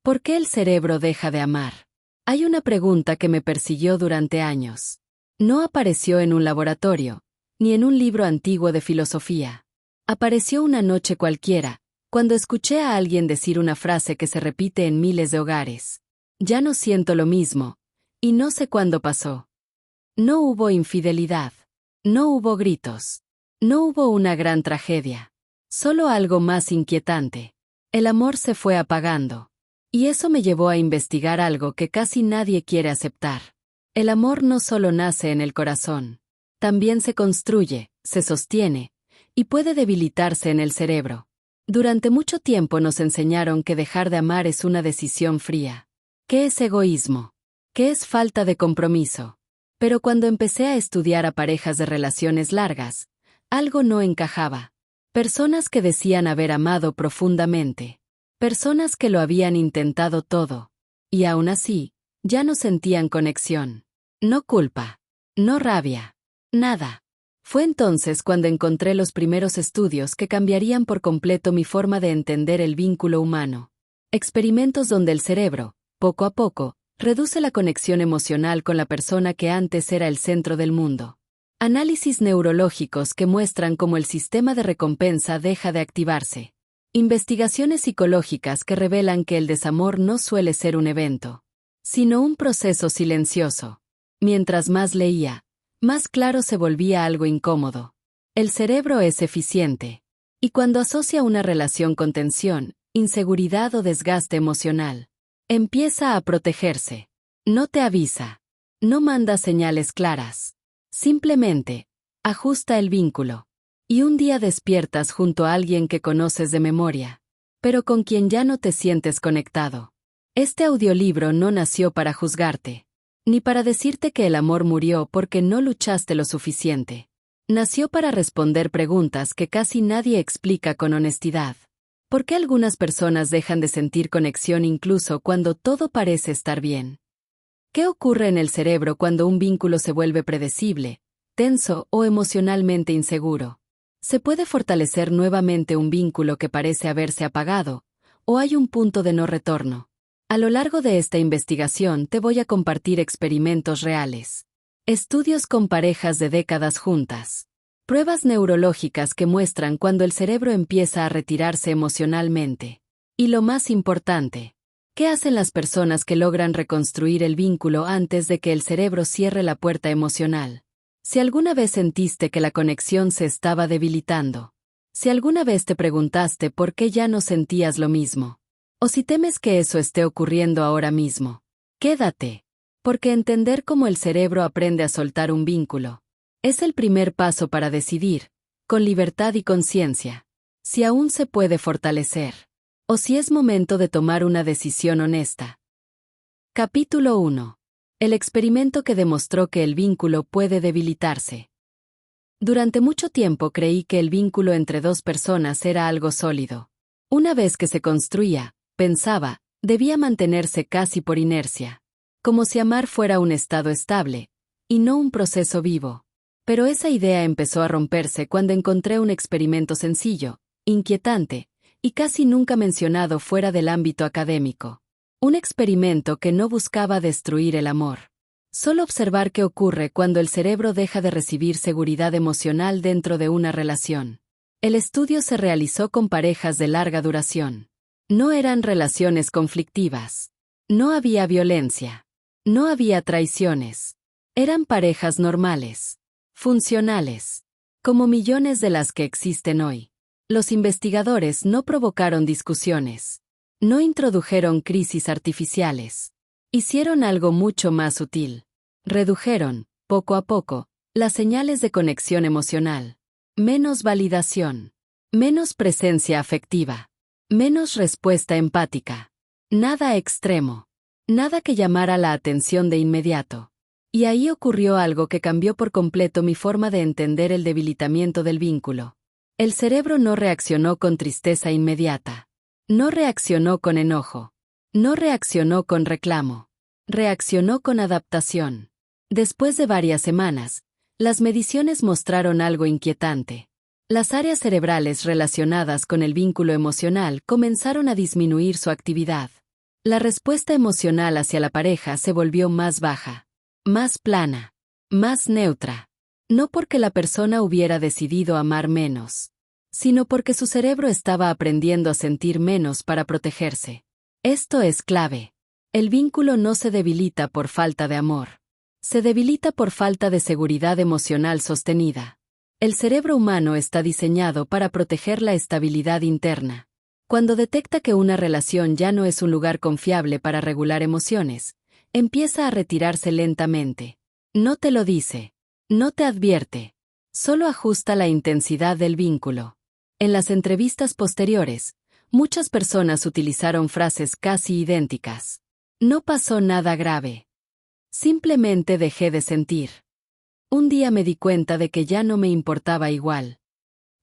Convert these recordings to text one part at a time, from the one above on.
¿Por qué el cerebro deja de amar? Hay una pregunta que me persiguió durante años. No apareció en un laboratorio, ni en un libro antiguo de filosofía. Apareció una noche cualquiera, cuando escuché a alguien decir una frase que se repite en miles de hogares. Ya no siento lo mismo, y no sé cuándo pasó. No hubo infidelidad. No hubo gritos. No hubo una gran tragedia. Solo algo más inquietante. El amor se fue apagando. Y eso me llevó a investigar algo que casi nadie quiere aceptar. El amor no solo nace en el corazón. También se construye, se sostiene, y puede debilitarse en el cerebro. Durante mucho tiempo nos enseñaron que dejar de amar es una decisión fría. ¿Qué es egoísmo? ¿Qué es falta de compromiso? Pero cuando empecé a estudiar a parejas de relaciones largas, algo no encajaba. Personas que decían haber amado profundamente. Personas que lo habían intentado todo. Y aún así, ya no sentían conexión. No culpa. No rabia. Nada. Fue entonces cuando encontré los primeros estudios que cambiarían por completo mi forma de entender el vínculo humano. Experimentos donde el cerebro, poco a poco, reduce la conexión emocional con la persona que antes era el centro del mundo. Análisis neurológicos que muestran cómo el sistema de recompensa deja de activarse. Investigaciones psicológicas que revelan que el desamor no suele ser un evento, sino un proceso silencioso. Mientras más leía, más claro se volvía algo incómodo. El cerebro es eficiente. Y cuando asocia una relación con tensión, inseguridad o desgaste emocional, empieza a protegerse. No te avisa. No manda señales claras. Simplemente, ajusta el vínculo. Y un día despiertas junto a alguien que conoces de memoria, pero con quien ya no te sientes conectado. Este audiolibro no nació para juzgarte, ni para decirte que el amor murió porque no luchaste lo suficiente. Nació para responder preguntas que casi nadie explica con honestidad. ¿Por qué algunas personas dejan de sentir conexión incluso cuando todo parece estar bien? ¿Qué ocurre en el cerebro cuando un vínculo se vuelve predecible, tenso o emocionalmente inseguro? ¿Se puede fortalecer nuevamente un vínculo que parece haberse apagado, o hay un punto de no retorno? A lo largo de esta investigación te voy a compartir experimentos reales. Estudios con parejas de décadas juntas. Pruebas neurológicas que muestran cuando el cerebro empieza a retirarse emocionalmente. Y lo más importante, ¿qué hacen las personas que logran reconstruir el vínculo antes de que el cerebro cierre la puerta emocional? Si alguna vez sentiste que la conexión se estaba debilitando, si alguna vez te preguntaste por qué ya no sentías lo mismo, o si temes que eso esté ocurriendo ahora mismo, quédate, porque entender cómo el cerebro aprende a soltar un vínculo es el primer paso para decidir, con libertad y conciencia, si aún se puede fortalecer, o si es momento de tomar una decisión honesta. Capítulo 1. El experimento que demostró que el vínculo puede debilitarse. Durante mucho tiempo creí que el vínculo entre dos personas era algo sólido. Una vez que se construía, pensaba, debía mantenerse casi por inercia. Como si amar fuera un estado estable, y no un proceso vivo. Pero esa idea empezó a romperse cuando encontré un experimento sencillo, inquietante, y casi nunca mencionado fuera del ámbito académico. Un experimento que no buscaba destruir el amor. Solo observar qué ocurre cuando el cerebro deja de recibir seguridad emocional dentro de una relación. El estudio se realizó con parejas de larga duración. No eran relaciones conflictivas. No había violencia. No había traiciones. Eran parejas normales. Funcionales. Como millones de las que existen hoy. Los investigadores no provocaron discusiones. No introdujeron crisis artificiales. Hicieron algo mucho más sutil. Redujeron, poco a poco, las señales de conexión emocional. Menos validación. Menos presencia afectiva. Menos respuesta empática. Nada extremo. Nada que llamara la atención de inmediato. Y ahí ocurrió algo que cambió por completo mi forma de entender el debilitamiento del vínculo. El cerebro no reaccionó con tristeza inmediata. No reaccionó con enojo. No reaccionó con reclamo. Reaccionó con adaptación. Después de varias semanas, las mediciones mostraron algo inquietante. Las áreas cerebrales relacionadas con el vínculo emocional comenzaron a disminuir su actividad. La respuesta emocional hacia la pareja se volvió más baja, más plana, más neutra. No porque la persona hubiera decidido amar menos, sino porque su cerebro estaba aprendiendo a sentir menos para protegerse. Esto es clave. El vínculo no se debilita por falta de amor. Se debilita por falta de seguridad emocional sostenida. El cerebro humano está diseñado para proteger la estabilidad interna. Cuando detecta que una relación ya no es un lugar confiable para regular emociones, empieza a retirarse lentamente. No te lo dice. No te advierte. Solo ajusta la intensidad del vínculo. En las entrevistas posteriores, muchas personas utilizaron frases casi idénticas. No pasó nada grave. Simplemente dejé de sentir. Un día me di cuenta de que ya no me importaba igual.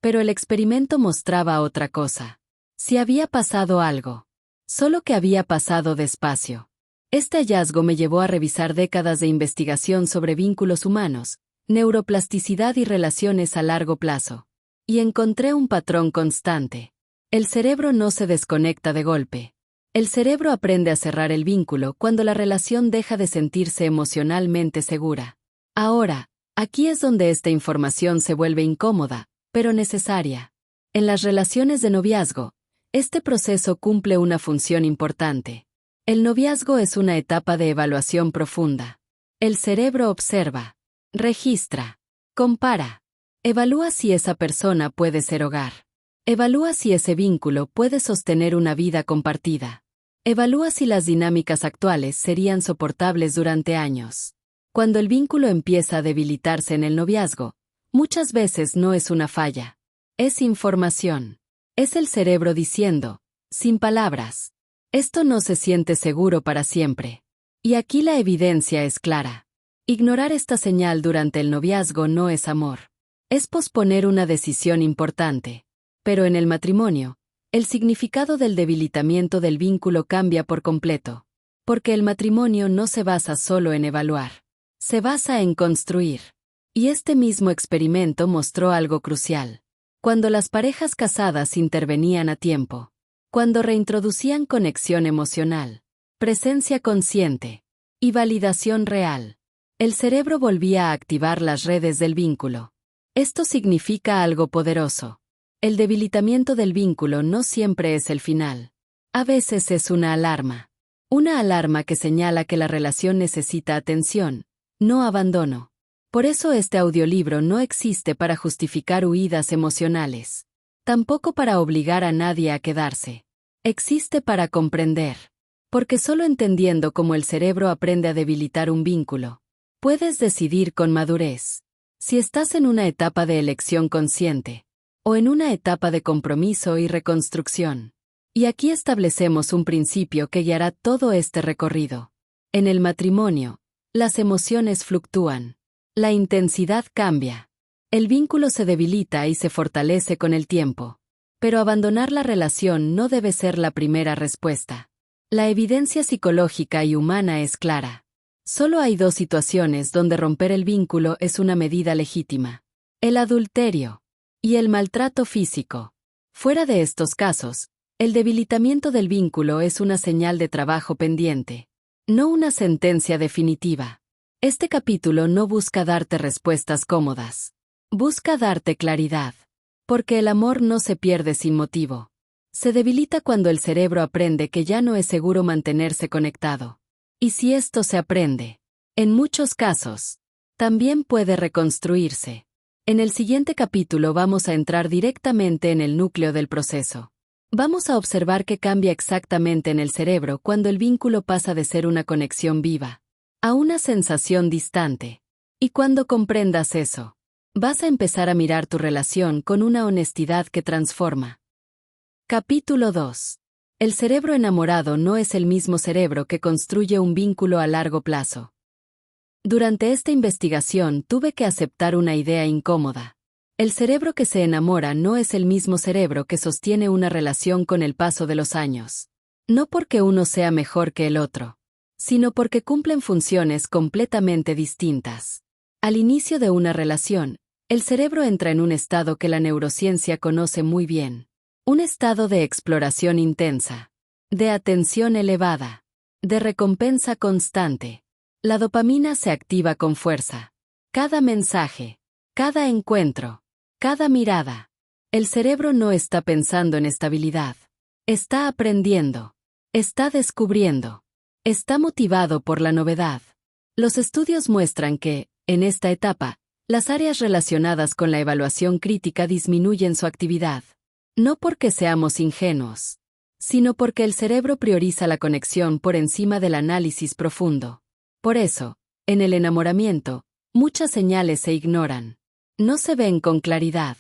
Pero el experimento mostraba otra cosa. Si había pasado algo. Solo que había pasado despacio. Este hallazgo me llevó a revisar décadas de investigación sobre vínculos humanos, neuroplasticidad y relaciones a largo plazo. Y encontré un patrón constante. El cerebro no se desconecta de golpe. El cerebro aprende a cerrar el vínculo cuando la relación deja de sentirse emocionalmente segura. Ahora, aquí es donde esta información se vuelve incómoda, pero necesaria. En las relaciones de noviazgo, este proceso cumple una función importante. El noviazgo es una etapa de evaluación profunda. El cerebro observa, registra, compara. Evalúa si esa persona puede ser hogar. Evalúa si ese vínculo puede sostener una vida compartida. Evalúa si las dinámicas actuales serían soportables durante años. Cuando el vínculo empieza a debilitarse en el noviazgo, muchas veces no es una falla. Es información. Es el cerebro diciendo, sin palabras, esto no se siente seguro para siempre. Y aquí la evidencia es clara. Ignorar esta señal durante el noviazgo no es amor. Es posponer una decisión importante. Pero en el matrimonio, el significado del debilitamiento del vínculo cambia por completo. Porque el matrimonio no se basa solo en evaluar. Se basa en construir. Y este mismo experimento mostró algo crucial. Cuando las parejas casadas intervenían a tiempo. Cuando reintroducían conexión emocional, presencia consciente y validación real. El cerebro volvía a activar las redes del vínculo. Esto significa algo poderoso. El debilitamiento del vínculo no siempre es el final. A veces es una alarma. Una alarma que señala que la relación necesita atención, no abandono. Por eso este audiolibro no existe para justificar huidas emocionales. Tampoco para obligar a nadie a quedarse. Existe para comprender. Porque solo entendiendo cómo el cerebro aprende a debilitar un vínculo, puedes decidir con madurez. Si estás en una etapa de elección consciente, o en una etapa de compromiso y reconstrucción. Y aquí establecemos un principio que guiará todo este recorrido. En el matrimonio, las emociones fluctúan. La intensidad cambia. El vínculo se debilita y se fortalece con el tiempo. Pero abandonar la relación no debe ser la primera respuesta. La evidencia psicológica y humana es clara. Solo hay dos situaciones donde romper el vínculo es una medida legítima. El adulterio y el maltrato físico. Fuera de estos casos, el debilitamiento del vínculo es una señal de trabajo pendiente, no una sentencia definitiva. Este capítulo no busca darte respuestas cómodas. Busca darte claridad. Porque el amor no se pierde sin motivo. Se debilita cuando el cerebro aprende que ya no es seguro mantenerse conectado. Y si esto se aprende, en muchos casos, también puede reconstruirse. En el siguiente capítulo vamos a entrar directamente en el núcleo del proceso. Vamos a observar qué cambia exactamente en el cerebro cuando el vínculo pasa de ser una conexión viva a una sensación distante. Y cuando comprendas eso, vas a empezar a mirar tu relación con una honestidad que transforma. Capítulo 2. El cerebro enamorado no es el mismo cerebro que construye un vínculo a largo plazo. Durante esta investigación tuve que aceptar una idea incómoda. El cerebro que se enamora no es el mismo cerebro que sostiene una relación con el paso de los años. No porque uno sea mejor que el otro, sino porque cumplen funciones completamente distintas. Al inicio de una relación, el cerebro entra en un estado que la neurociencia conoce muy bien. Un estado de exploración intensa. de atención elevada, de recompensa constante. La dopamina se activa con fuerza. Cada mensaje, cada encuentro, cada mirada. El cerebro no está pensando en estabilidad. Está aprendiendo. Está descubriendo. Está motivado por la novedad. Los estudios muestran que, en esta etapa, las áreas relacionadas con la evaluación crítica disminuyen su actividad. No porque seamos ingenuos, sino porque el cerebro prioriza la conexión por encima del análisis profundo. Por eso, en el enamoramiento, muchas señales se ignoran. No se ven con claridad.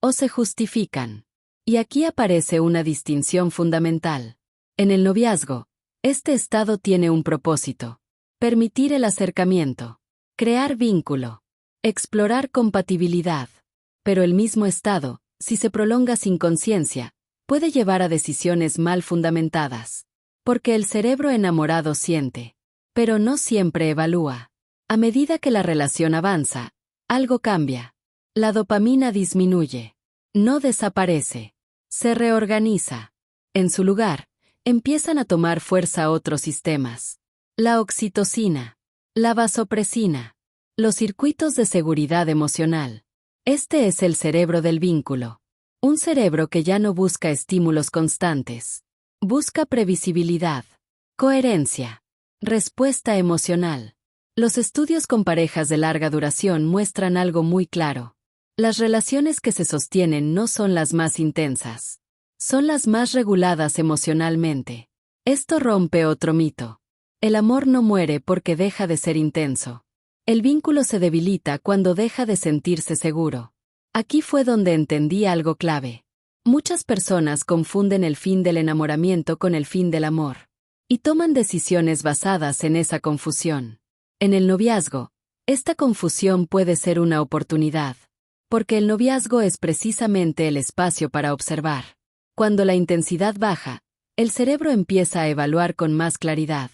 O se justifican. Y aquí aparece una distinción fundamental. En el noviazgo, este estado tiene un propósito. Permitir el acercamiento. Crear vínculo. Explorar compatibilidad. Pero el mismo estado, si se prolonga sin conciencia, puede llevar a decisiones mal fundamentadas. Porque el cerebro enamorado siente. Pero no siempre evalúa. A medida que la relación avanza, algo cambia. La dopamina disminuye. No desaparece. Se reorganiza. En su lugar, empiezan a tomar fuerza otros sistemas. La oxitocina. La vasopresina. Los circuitos de seguridad emocional. Este es el cerebro del vínculo. Un cerebro que ya no busca estímulos constantes. Busca previsibilidad. Coherencia. Respuesta emocional. Los estudios con parejas de larga duración muestran algo muy claro. Las relaciones que se sostienen no son las más intensas. Son las más reguladas emocionalmente. Esto rompe otro mito. El amor no muere porque deja de ser intenso. El vínculo se debilita cuando deja de sentirse seguro. Aquí fue donde entendí algo clave. Muchas personas confunden el fin del enamoramiento con el fin del amor. Y toman decisiones basadas en esa confusión. En el noviazgo, esta confusión puede ser una oportunidad. Porque el noviazgo es precisamente el espacio para observar. Cuando la intensidad baja, el cerebro empieza a evaluar con más claridad.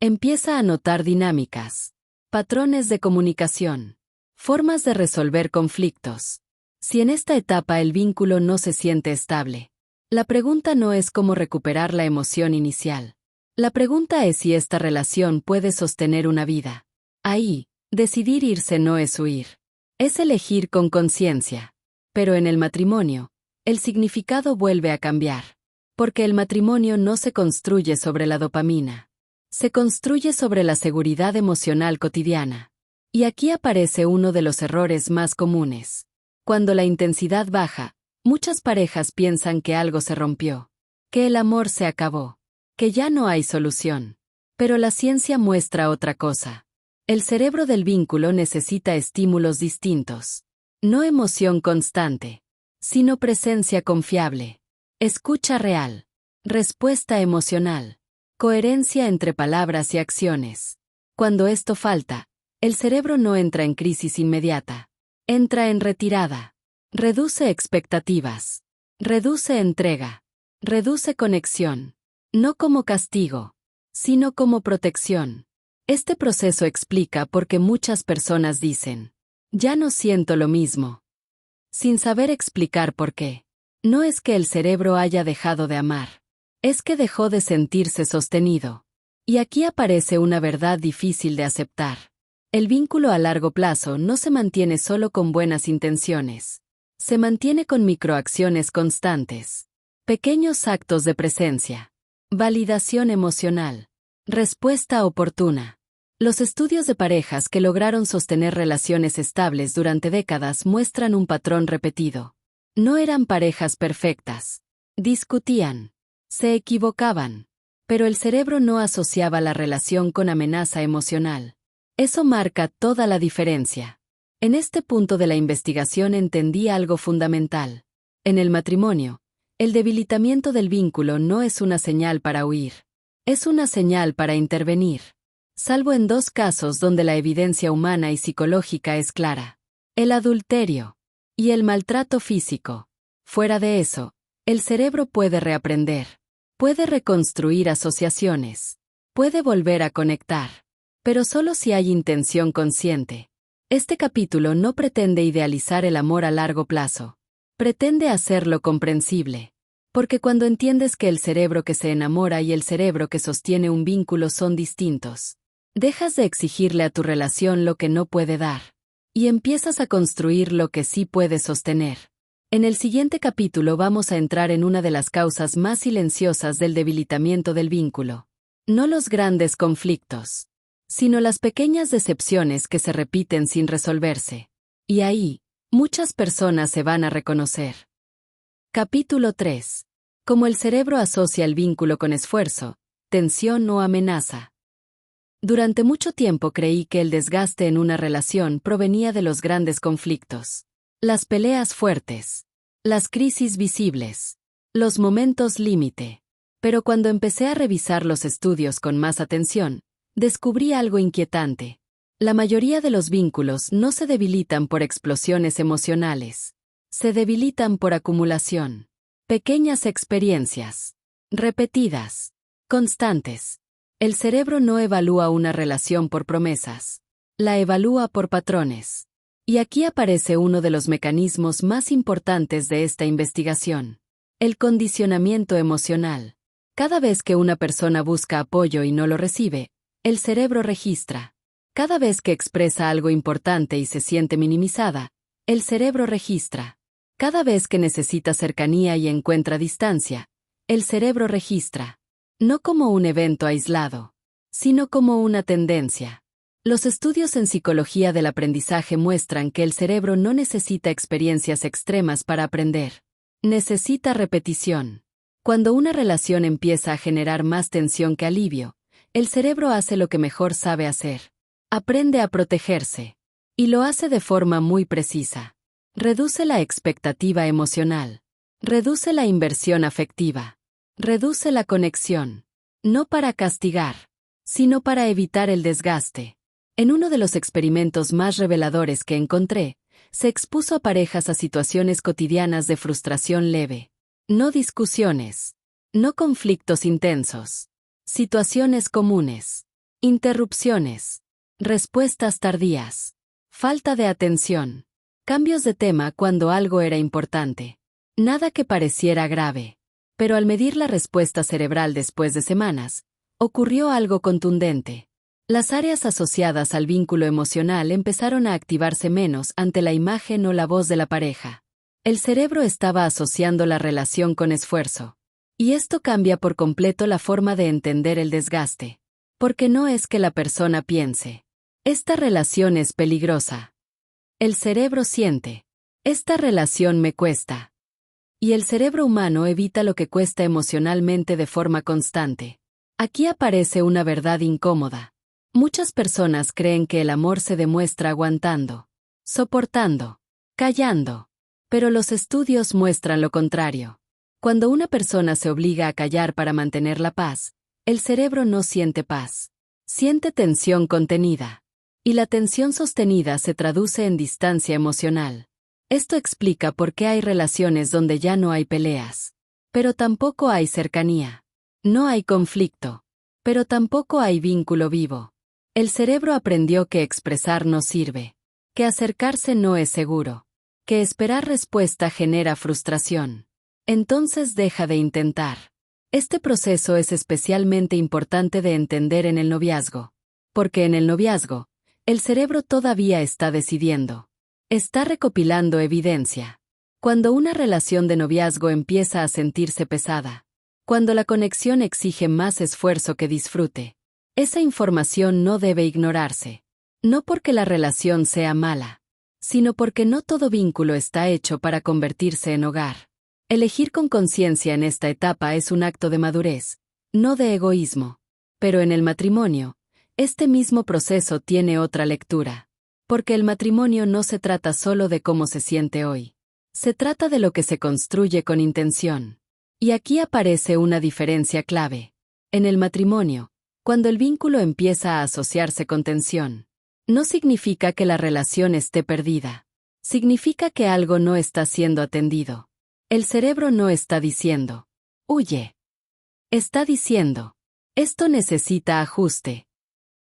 Empieza a notar dinámicas, patrones de comunicación, formas de resolver conflictos. Si en esta etapa el vínculo no se siente estable, la pregunta no es cómo recuperar la emoción inicial. La pregunta es si esta relación puede sostener una vida. Ahí, decidir irse no es huir. Es elegir con conciencia. Pero en el matrimonio, el significado vuelve a cambiar. Porque el matrimonio no se construye sobre la dopamina. Se construye sobre la seguridad emocional cotidiana. Y aquí aparece uno de los errores más comunes. Cuando la intensidad baja, muchas parejas piensan que algo se rompió. Que el amor se acabó. Que ya no hay solución. Pero la ciencia muestra otra cosa. El cerebro del vínculo necesita estímulos distintos. No emoción constante, sino presencia confiable. Escucha real. Respuesta emocional. Coherencia entre palabras y acciones. Cuando esto falta, el cerebro no entra en crisis inmediata. Entra en retirada. Reduce expectativas. Reduce entrega. Reduce conexión. No como castigo, sino como protección. Este proceso explica por qué muchas personas dicen, ya no siento lo mismo. Sin saber explicar por qué. No es que el cerebro haya dejado de amar. Es que dejó de sentirse sostenido. Y aquí aparece una verdad difícil de aceptar. El vínculo a largo plazo no se mantiene solo con buenas intenciones. Se mantiene con microacciones constantes. Pequeños actos de presencia. Validación emocional. Respuesta oportuna. Los estudios de parejas que lograron sostener relaciones estables durante décadas muestran un patrón repetido. No eran parejas perfectas. Discutían. Se equivocaban. Pero el cerebro no asociaba la relación con amenaza emocional. Eso marca toda la diferencia. En este punto de la investigación entendí algo fundamental. En el matrimonio, el debilitamiento del vínculo no es una señal para huir. Es una señal para intervenir. Salvo en dos casos donde la evidencia humana y psicológica es clara. El adulterio y el maltrato físico. Fuera de eso, el cerebro puede reaprender. Puede reconstruir asociaciones. Puede volver a conectar. Pero solo si hay intención consciente. Este capítulo no pretende idealizar el amor a largo plazo. Pretende hacerlo comprensible. Porque cuando entiendes que el cerebro que se enamora y el cerebro que sostiene un vínculo son distintos, dejas de exigirle a tu relación lo que no puede dar, y empiezas a construir lo que sí puede sostener. En el siguiente capítulo vamos a entrar en una de las causas más silenciosas del debilitamiento del vínculo. No los grandes conflictos, sino las pequeñas decepciones que se repiten sin resolverse. Y ahí, muchas personas se van a reconocer. Capítulo 3. Cómo el cerebro asocia el vínculo con esfuerzo, tensión o amenaza. Durante mucho tiempo creí que el desgaste en una relación provenía de los grandes conflictos. Las peleas fuertes, las crisis visibles, los momentos límite. Pero cuando empecé a revisar los estudios con más atención, descubrí algo inquietante. La mayoría de los vínculos no se debilitan por explosiones emocionales. Se debilitan por acumulación. Pequeñas experiencias. Repetidas. Constantes. El cerebro no evalúa una relación por promesas. La evalúa por patrones. Y aquí aparece uno de los mecanismos más importantes de esta investigación. El condicionamiento emocional. Cada vez que una persona busca apoyo y no lo recibe, el cerebro registra. Cada vez que expresa algo importante y se siente minimizada, el cerebro registra. Cada vez que necesita cercanía y encuentra distancia, el cerebro registra. No como un evento aislado, sino como una tendencia. Los estudios en psicología del aprendizaje muestran que el cerebro no necesita experiencias extremas para aprender. Necesita repetición. Cuando una relación empieza a generar más tensión que alivio, el cerebro hace lo que mejor sabe hacer. Aprende a protegerse. Y lo hace de forma muy precisa. Reduce la expectativa emocional. Reduce la inversión afectiva. Reduce la conexión. No para castigar, sino para evitar el desgaste. En uno de los experimentos más reveladores que encontré, se expuso a parejas a situaciones cotidianas de frustración leve. No discusiones. No conflictos intensos. Situaciones comunes. Interrupciones. Respuestas tardías. Falta de atención. Cambios de tema cuando algo era importante. Nada que pareciera grave. Pero al medir la respuesta cerebral después de semanas, ocurrió algo contundente. Las áreas asociadas al vínculo emocional empezaron a activarse menos ante la imagen o la voz de la pareja. El cerebro estaba asociando la relación con esfuerzo. Y esto cambia por completo la forma de entender el desgaste. Porque no es que la persona piense: esta relación es peligrosa. El cerebro siente: esta relación me cuesta. Y el cerebro humano evita lo que cuesta emocionalmente de forma constante. Aquí aparece una verdad incómoda. Muchas personas creen que el amor se demuestra aguantando, soportando, callando. Pero los estudios muestran lo contrario. Cuando una persona se obliga a callar para mantener la paz, el cerebro no siente paz. Siente tensión contenida. Y la tensión sostenida se traduce en distancia emocional. Esto explica por qué hay relaciones donde ya no hay peleas. Pero tampoco hay cercanía. No hay conflicto. Pero tampoco hay vínculo vivo. El cerebro aprendió que expresar no sirve. Que acercarse no es seguro. Que esperar respuesta genera frustración. Entonces deja de intentar. Este proceso es especialmente importante de entender en el noviazgo. Porque en el noviazgo, el cerebro todavía está decidiendo. Está recopilando evidencia. Cuando una relación de noviazgo empieza a sentirse pesada, cuando la conexión exige más esfuerzo que disfrute, esa información no debe ignorarse. No porque la relación sea mala, sino porque no todo vínculo está hecho para convertirse en hogar. Elegir con conciencia en esta etapa es un acto de madurez, no de egoísmo. Pero en el matrimonio, este mismo proceso tiene otra lectura. Porque el matrimonio no se trata solo de cómo se siente hoy. Se trata de lo que se construye con intención. Y aquí aparece una diferencia clave. En el matrimonio, cuando el vínculo empieza a asociarse con tensión, no significa que la relación esté perdida. Significa que algo no está siendo atendido. El cerebro no está diciendo: huye. Está diciendo: esto necesita ajuste.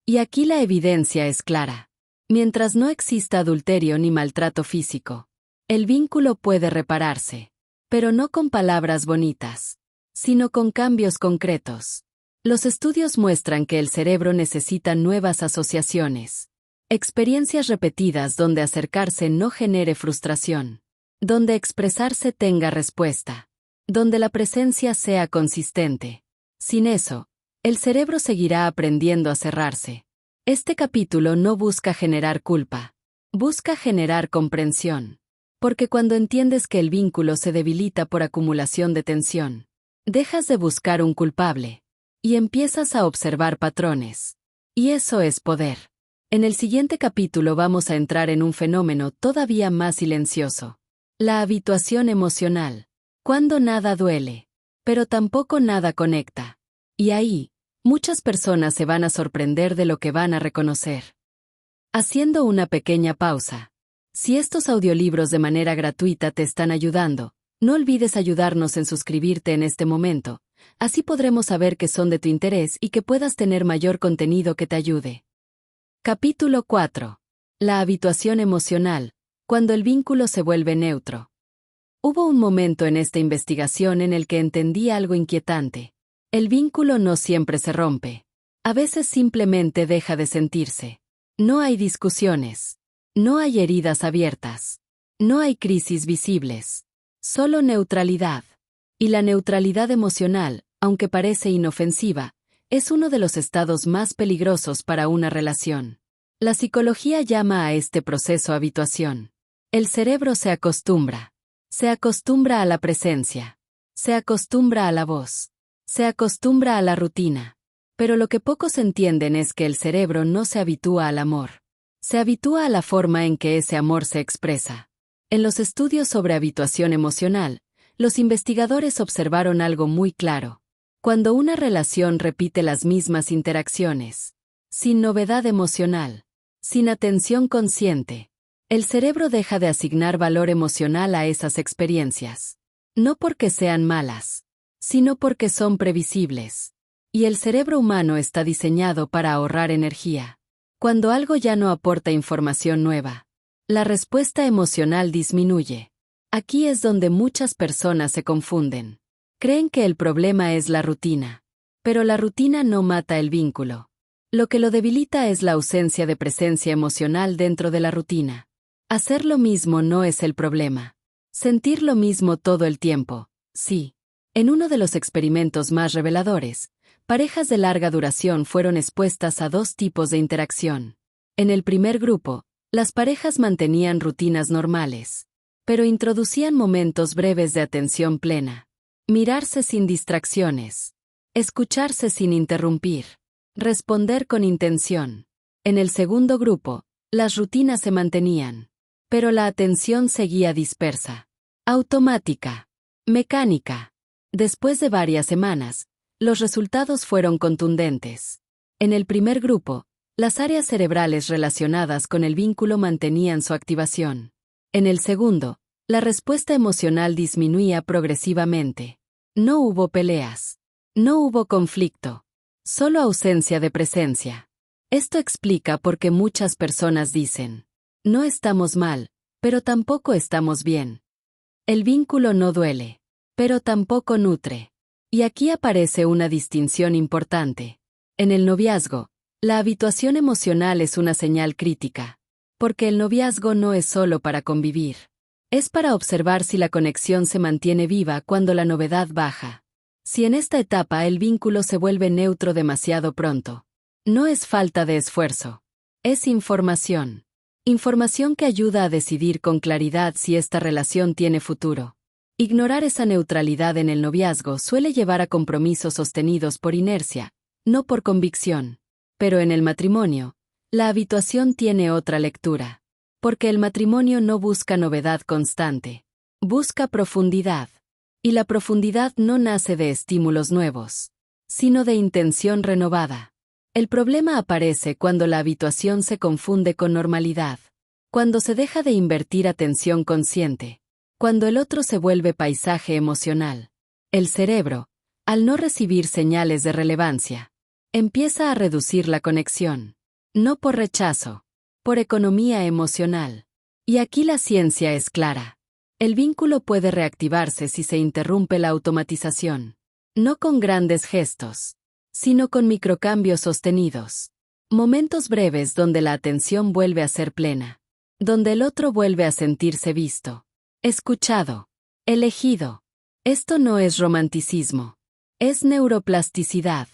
Y aquí la evidencia es clara. Mientras no exista adulterio ni maltrato físico, el vínculo puede repararse. Pero no con palabras bonitas, sino con cambios concretos. Los estudios muestran que el cerebro necesita nuevas asociaciones, experiencias repetidas donde acercarse no genere frustración, donde expresarse tenga respuesta, donde la presencia sea consistente. Sin eso, el cerebro seguirá aprendiendo a cerrarse. Este capítulo no busca generar culpa, busca generar comprensión. Porque cuando entiendes que el vínculo se debilita por acumulación de tensión, dejas de buscar un culpable y empiezas a observar patrones. Y eso es poder. En el siguiente capítulo vamos a entrar en un fenómeno todavía más silencioso. La habituación emocional. Cuando nada duele, pero tampoco nada conecta. Y ahí, muchas personas se van a sorprender de lo que van a reconocer. Haciendo una pequeña pausa. Si estos audiolibros de manera gratuita te están ayudando, no olvides ayudarnos en suscribirte en este momento, así podremos saber que son de tu interés y que puedas tener mayor contenido que te ayude. Capítulo 4. La habituación emocional, cuando el vínculo se vuelve neutro. Hubo un momento en esta investigación en el que entendí algo inquietante. El vínculo no siempre se rompe. A veces simplemente deja de sentirse. No hay discusiones. No hay heridas abiertas. No hay crisis visibles. Solo neutralidad. Y la neutralidad emocional, aunque parece inofensiva, es uno de los estados más peligrosos para una relación. La psicología llama a este proceso habituación. El cerebro se acostumbra. Se acostumbra a la presencia. Se acostumbra a la voz. Se acostumbra a la rutina. Pero lo que pocos entienden es que el cerebro no se habitúa al amor. Se habitúa a la forma en que ese amor se expresa. En los estudios sobre habituación emocional, los investigadores observaron algo muy claro. Cuando una relación repite las mismas interacciones, sin novedad emocional, sin atención consciente, el cerebro deja de asignar valor emocional a esas experiencias. No porque sean malas, sino porque son previsibles. Y el cerebro humano está diseñado para ahorrar energía. Cuando algo ya no aporta información nueva, la respuesta emocional disminuye. Aquí es donde muchas personas se confunden. Creen que el problema es la rutina. Pero la rutina no mata el vínculo. Lo que lo debilita es la ausencia de presencia emocional dentro de la rutina. Hacer lo mismo no es el problema. Sentir lo mismo todo el tiempo, sí. En uno de los experimentos más reveladores, parejas de larga duración fueron expuestas a dos tipos de interacción. En el primer grupo, las parejas mantenían rutinas normales, pero introducían momentos breves de atención plena. Mirarse sin distracciones. Escucharse sin interrumpir. Responder con intención. En el segundo grupo, las rutinas se mantenían, pero la atención seguía dispersa. Automática. Mecánica. Después de varias semanas, los resultados fueron contundentes. En el primer grupo, las áreas cerebrales relacionadas con el vínculo mantenían su activación. En el segundo, la respuesta emocional disminuía progresivamente. No hubo peleas. No hubo conflicto. Solo ausencia de presencia. Esto explica por qué muchas personas dicen: no estamos mal, pero tampoco estamos bien. El vínculo no duele, pero tampoco nutre. Y aquí aparece una distinción importante. En el noviazgo, la habituación emocional es una señal crítica, porque el noviazgo no es solo para convivir. Es para observar si la conexión se mantiene viva cuando la novedad baja. Si en esta etapa el vínculo se vuelve neutro demasiado pronto, no es falta de esfuerzo. Es información. Información que ayuda a decidir con claridad si esta relación tiene futuro. Ignorar esa neutralidad en el noviazgo suele llevar a compromisos sostenidos por inercia, no por convicción. Pero en el matrimonio, la habituación tiene otra lectura. Porque el matrimonio no busca novedad constante. Busca profundidad. Y la profundidad no nace de estímulos nuevos, sino de intención renovada. El problema aparece cuando la habituación se confunde con normalidad. Cuando se deja de invertir atención consciente. Cuando el otro se vuelve paisaje emocional. El cerebro, al no recibir señales de relevancia, empieza a reducir la conexión. No por rechazo, por economía emocional. Y aquí la ciencia es clara. El vínculo puede reactivarse si se interrumpe la automatización. No con grandes gestos, sino con microcambios sostenidos. Momentos breves donde la atención vuelve a ser plena. Donde el otro vuelve a sentirse visto, escuchado, elegido. Esto no es romanticismo. Es neuroplasticidad.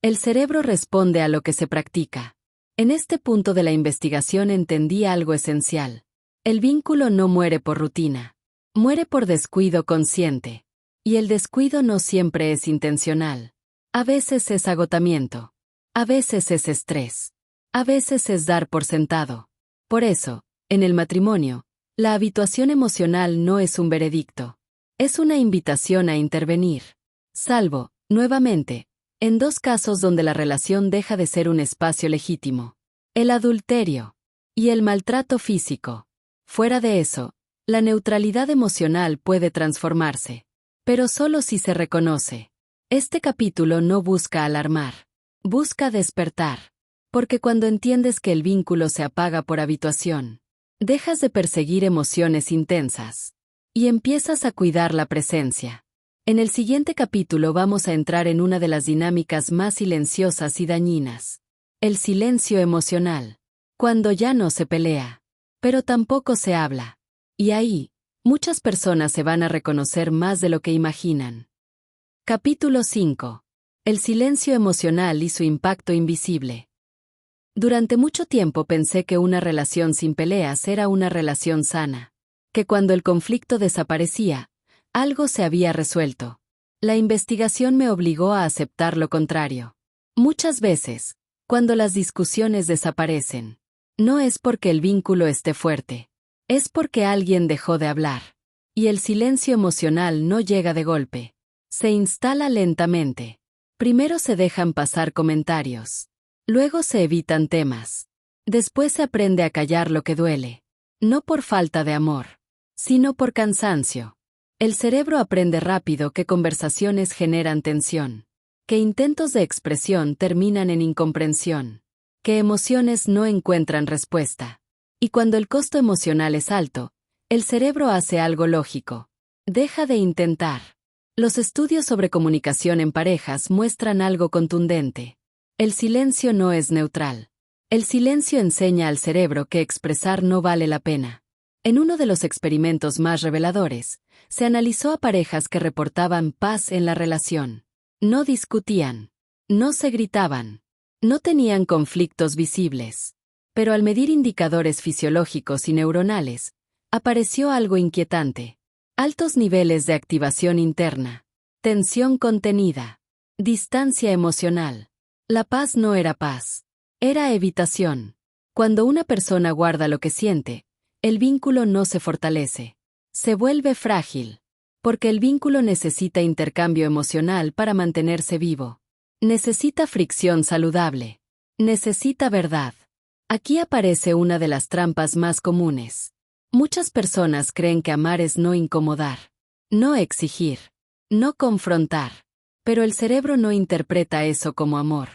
El cerebro responde a lo que se practica. En este punto de la investigación entendí algo esencial. El vínculo no muere por rutina. Muere por descuido consciente. Y el descuido no siempre es intencional. A veces es agotamiento. A veces es estrés. A veces es dar por sentado. Por eso, en el matrimonio, la habituación emocional no es un veredicto. Es una invitación a intervenir. Salvo, nuevamente, en dos casos donde la relación deja de ser un espacio legítimo. El adulterio y el maltrato físico. Fuera de eso, la neutralidad emocional puede transformarse. Pero solo si se reconoce. Este capítulo no busca alarmar. Busca despertar. Porque cuando entiendes que el vínculo se apaga por habituación, dejas de perseguir emociones intensas. Y empiezas a cuidar la presencia. En el siguiente capítulo vamos a entrar en una de las dinámicas más silenciosas y dañinas. El silencio emocional. Cuando ya no se pelea. Pero tampoco se habla. Y ahí, muchas personas se van a reconocer más de lo que imaginan. Capítulo 5. El silencio emocional y su impacto invisible. Durante mucho tiempo pensé que una relación sin peleas era una relación sana. Que cuando el conflicto desaparecía, algo se había resuelto. La investigación me obligó a aceptar lo contrario. Muchas veces, cuando las discusiones desaparecen, no es porque el vínculo esté fuerte. Es porque alguien dejó de hablar. Y el silencio emocional no llega de golpe. Se instala lentamente. Primero se dejan pasar comentarios. Luego se evitan temas. Después se aprende a callar lo que duele. No por falta de amor, sino por cansancio. El cerebro aprende rápido que conversaciones generan tensión. Que intentos de expresión terminan en incomprensión. Que emociones no encuentran respuesta. Y cuando el costo emocional es alto, el cerebro hace algo lógico. Deja de intentar. Los estudios sobre comunicación en parejas muestran algo contundente. El silencio no es neutral. El silencio enseña al cerebro que expresar no vale la pena. En uno de los experimentos más reveladores, se analizó a parejas que reportaban paz en la relación. No discutían. No se gritaban. No tenían conflictos visibles. Pero al medir indicadores fisiológicos y neuronales, apareció algo inquietante. Altos niveles de activación interna. Tensión contenida. Distancia emocional. La paz no era paz. Era evitación. Cuando una persona guarda lo que siente, el vínculo no se fortalece. Se vuelve frágil. Porque el vínculo necesita intercambio emocional para mantenerse vivo. Necesita fricción saludable. Necesita verdad. Aquí aparece una de las trampas más comunes. Muchas personas creen que amar es no incomodar. No exigir. No confrontar. Pero el cerebro no interpreta eso como amor.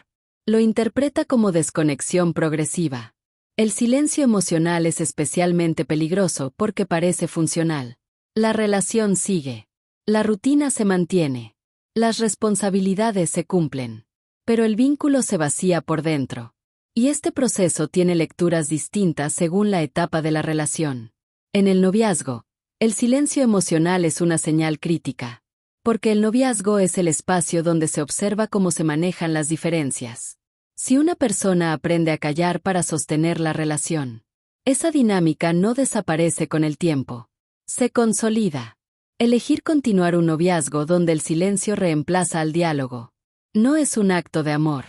Lo interpreta como desconexión progresiva. El silencio emocional es especialmente peligroso porque parece funcional. La relación sigue. La rutina se mantiene. Las responsabilidades se cumplen. Pero el vínculo se vacía por dentro. Y este proceso tiene lecturas distintas según la etapa de la relación. En el noviazgo, el silencio emocional es una señal crítica. Porque el noviazgo es el espacio donde se observa cómo se manejan las diferencias. Si una persona aprende a callar para sostener la relación, esa dinámica no desaparece con el tiempo. Se consolida. Elegir continuar un noviazgo donde el silencio reemplaza al diálogo. No es un acto de amor.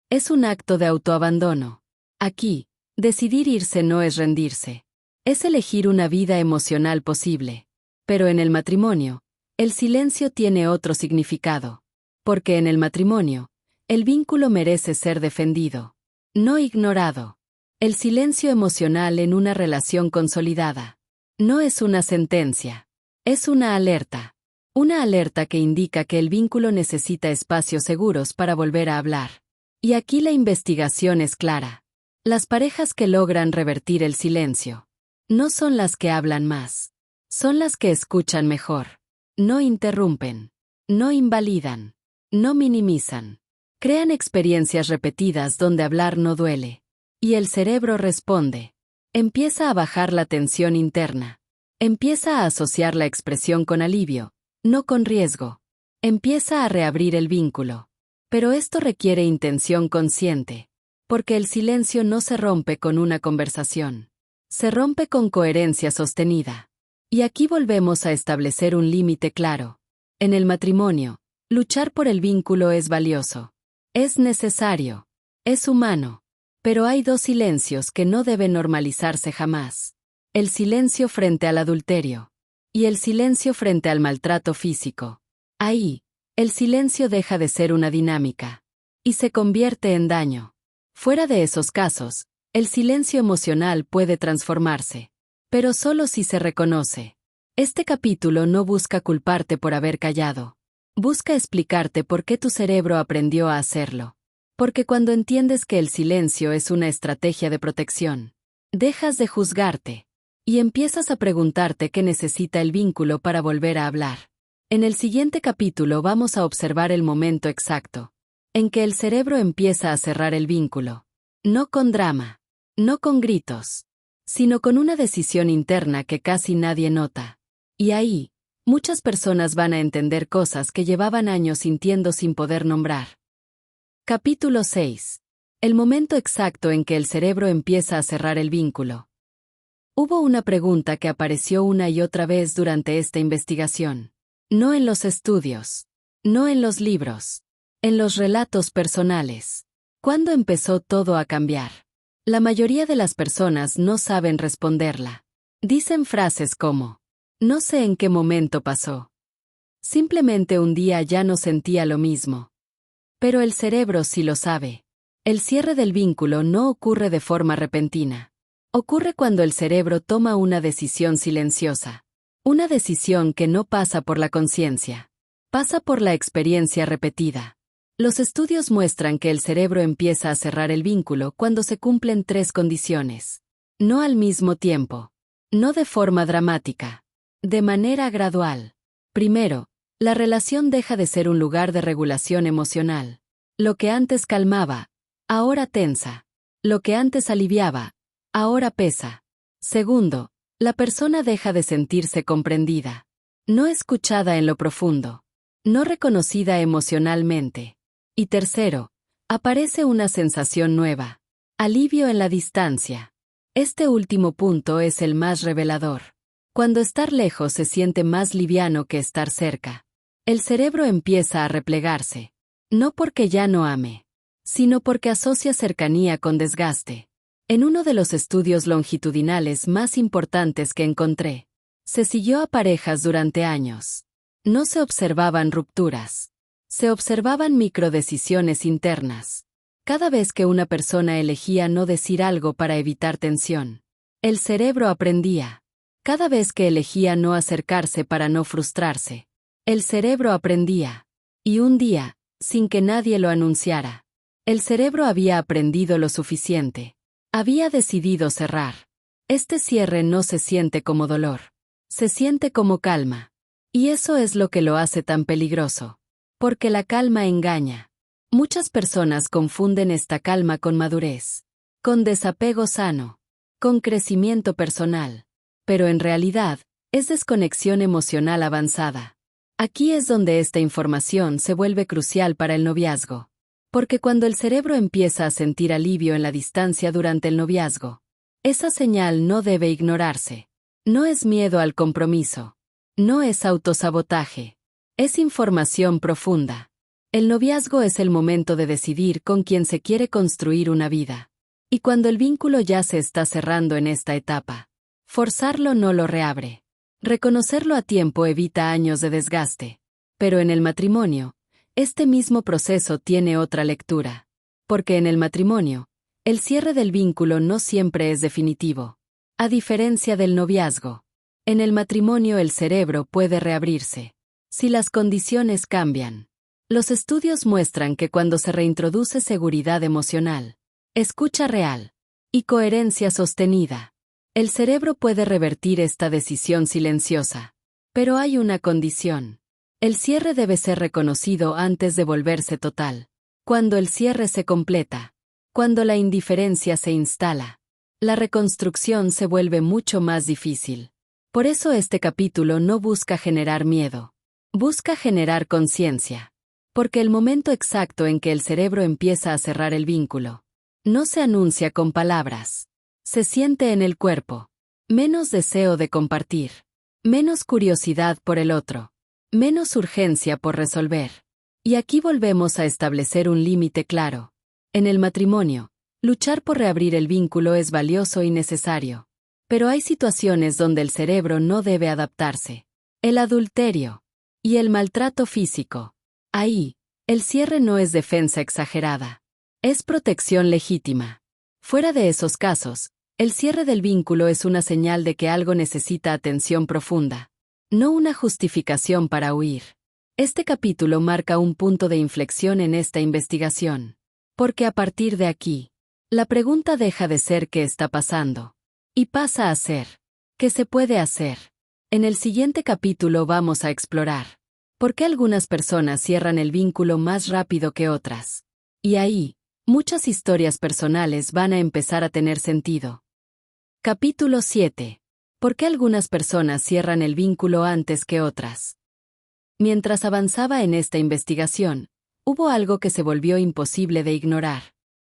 Es un acto de autoabandono. Aquí, decidir irse no es rendirse. Es elegir una vida emocional posible. Pero en el matrimonio, el silencio tiene otro significado. Porque en el matrimonio, el vínculo merece ser defendido. No ignorado. El silencio emocional en una relación consolidada. No es una sentencia. Es una alerta. Una alerta que indica que el vínculo necesita espacios seguros para volver a hablar. Y aquí la investigación es clara. Las parejas que logran revertir el silencio no son las que hablan más. Son las que escuchan mejor. No interrumpen. No invalidan. No minimizan. Crean experiencias repetidas donde hablar no duele. Y el cerebro responde. Empieza a bajar la tensión interna. Empieza a asociar la expresión con alivio, no con riesgo. Empieza a reabrir el vínculo. Pero esto requiere intención consciente. Porque el silencio no se rompe con una conversación. Se rompe con coherencia sostenida. Y aquí volvemos a establecer un límite claro. En el matrimonio, luchar por el vínculo es valioso. Es necesario. Es humano. Pero hay dos silencios que no deben normalizarse jamás. El silencio frente al adulterio. Y el silencio frente al maltrato físico. Ahí, el silencio deja de ser una dinámica. Y se convierte en daño. Fuera de esos casos, el silencio emocional puede transformarse. Pero solo si se reconoce. Este capítulo no busca culparte por haber callado. Busca explicarte por qué tu cerebro aprendió a hacerlo. Porque cuando entiendes que el silencio es una estrategia de protección, dejas de juzgarte y empiezas a preguntarte qué necesita el vínculo para volver a hablar. En el siguiente capítulo vamos a observar el momento exacto en que el cerebro empieza a cerrar el vínculo. No con drama, no con gritos, sino con una decisión interna que casi nadie nota. Y ahí, muchas personas van a entender cosas que llevaban años sintiendo sin poder nombrar. Capítulo 6. El momento exacto en que el cerebro empieza a cerrar el vínculo. Hubo una pregunta que apareció una y otra vez durante esta investigación. No en los estudios. No en los libros. En los relatos personales. ¿Cuándo empezó todo a cambiar? La mayoría de las personas no saben responderla. Dicen frases como, no sé en qué momento pasó. Simplemente un día ya no sentía lo mismo. Pero el cerebro sí lo sabe. El cierre del vínculo no ocurre de forma repentina. Ocurre cuando el cerebro toma una decisión silenciosa. Una decisión que no pasa por la conciencia. Pasa por la experiencia repetida. Los estudios muestran que el cerebro empieza a cerrar el vínculo cuando se cumplen 3 condiciones. No al mismo tiempo. No de forma dramática. De manera gradual. Primero, la relación deja de ser un lugar de regulación emocional. Lo que antes calmaba, ahora tensa. Lo que antes aliviaba, ahora pesa. Segundo, la persona deja de sentirse comprendida. No escuchada en lo profundo. No reconocida emocionalmente. Y tercero, aparece una sensación nueva. Alivio en la distancia. Este último punto es el más revelador. Cuando estar lejos se siente más liviano que estar cerca. El cerebro empieza a replegarse. No porque ya no ame, sino porque asocia cercanía con desgaste. En uno de los estudios longitudinales más importantes que encontré, se siguió a parejas durante años. No se observaban rupturas. Se observaban microdecisiones internas. Cada vez que una persona elegía no decir algo para evitar tensión, el cerebro aprendía. Cada vez que elegía no acercarse para no frustrarse, el cerebro aprendía. Y un día, sin que nadie lo anunciara, el cerebro había aprendido lo suficiente. Había decidido cerrar. Este cierre no se siente como dolor. Se siente como calma. Y eso es lo que lo hace tan peligroso. Porque la calma engaña. Muchas personas confunden esta calma con madurez, con desapego sano, con crecimiento personal. Pero en realidad, es desconexión emocional avanzada. Aquí es donde esta información se vuelve crucial para el noviazgo. Porque cuando el cerebro empieza a sentir alivio en la distancia durante el noviazgo, esa señal no debe ignorarse. No es miedo al compromiso. No es autosabotaje. Es información profunda. El noviazgo es el momento de decidir con quién se quiere construir una vida. Y cuando el vínculo ya se está cerrando en esta etapa, forzarlo no lo reabre. Reconocerlo a tiempo evita años de desgaste. Pero en el matrimonio, este mismo proceso tiene otra lectura. Porque en el matrimonio, el cierre del vínculo no siempre es definitivo. A diferencia del noviazgo, en el matrimonio el cerebro puede reabrirse. Si las condiciones cambian. Los estudios muestran que cuando se reintroduce seguridad emocional, escucha real y coherencia sostenida, El cerebro puede revertir esta decisión silenciosa. Pero hay una condición. El cierre debe ser reconocido antes de volverse total. Cuando el cierre se completa, cuando la indiferencia se instala, la reconstrucción se vuelve mucho más difícil. Por eso este capítulo no busca generar miedo. Busca generar conciencia. Porque el momento exacto en que el cerebro empieza a cerrar el vínculo no se anuncia con palabras. Se siente en el cuerpo. Menos deseo de compartir. Menos curiosidad por el otro. Menos urgencia por resolver. Y aquí volvemos a establecer un límite claro. En el matrimonio, luchar por reabrir el vínculo es valioso y necesario. Pero hay situaciones donde el cerebro no debe adaptarse. El adulterio y el maltrato físico. Ahí, el cierre no es defensa exagerada. Es protección legítima. Fuera de esos casos, el cierre del vínculo es una señal de que algo necesita atención profunda, no una justificación para huir. Este capítulo marca un punto de inflexión en esta investigación. Porque a partir de aquí, la pregunta deja de ser ¿qué está pasando? Y pasa a ser ¿qué se puede hacer? En el siguiente capítulo vamos a explorar por qué algunas personas cierran el vínculo más rápido que otras. Y ahí, muchas historias personales van a empezar a tener sentido. Capítulo 7. ¿Por qué algunas personas cierran el vínculo antes que otras? Mientras avanzaba en esta investigación, hubo algo que se volvió imposible de ignorar.